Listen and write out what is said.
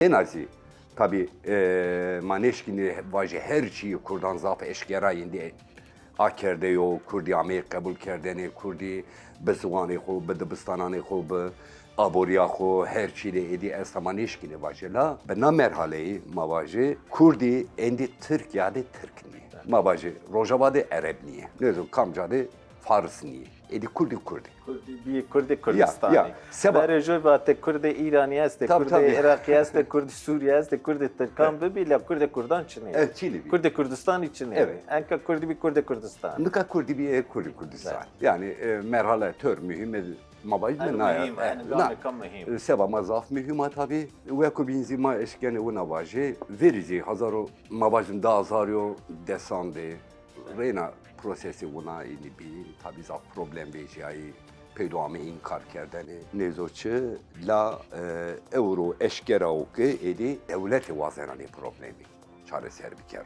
En azı tabi maneşkini vajı her şeyi kurdan zaf eşkera indi akerde yo kurdi Amerika kabul kerdeni kurdi bezwani xo bedbistanani xo be aboriya xo her şeyi edi esamaneşkini vajela bena merhaleyi mavajı kurdi endi Türkiye'de Türkni mavajı Rojava'da Arabniye nezo kamcada Farsniye edi kurdi Kurdi Kurdistani. Ya, seba. Berejovat Kurdi İrani است, Kurdi Irakî است, Kurdi Suriye است, Kurdi Türkan bile Kurdi Kurdan Çin'i. Evet, Çin'i. Kurdi Kurdistan için. Evet. Enka Kurdi bir Kurdi Kurdistan. Nika kurdi bir kurdi Kurdistan. Evet. Yani merhale tör mühim mabaj Yani ne mühim, yani gam mühim. Seba mazaf mühim tabi ve ku binzima eşkene u navaje verici hazaro mabajın da azaryo desande rena prosesi una ini bir tabi zaf problem bejai peydame inkar kerdeni nezoçı la euro eşkera o ki edi devlet vazirani problemi çare ser bir kere.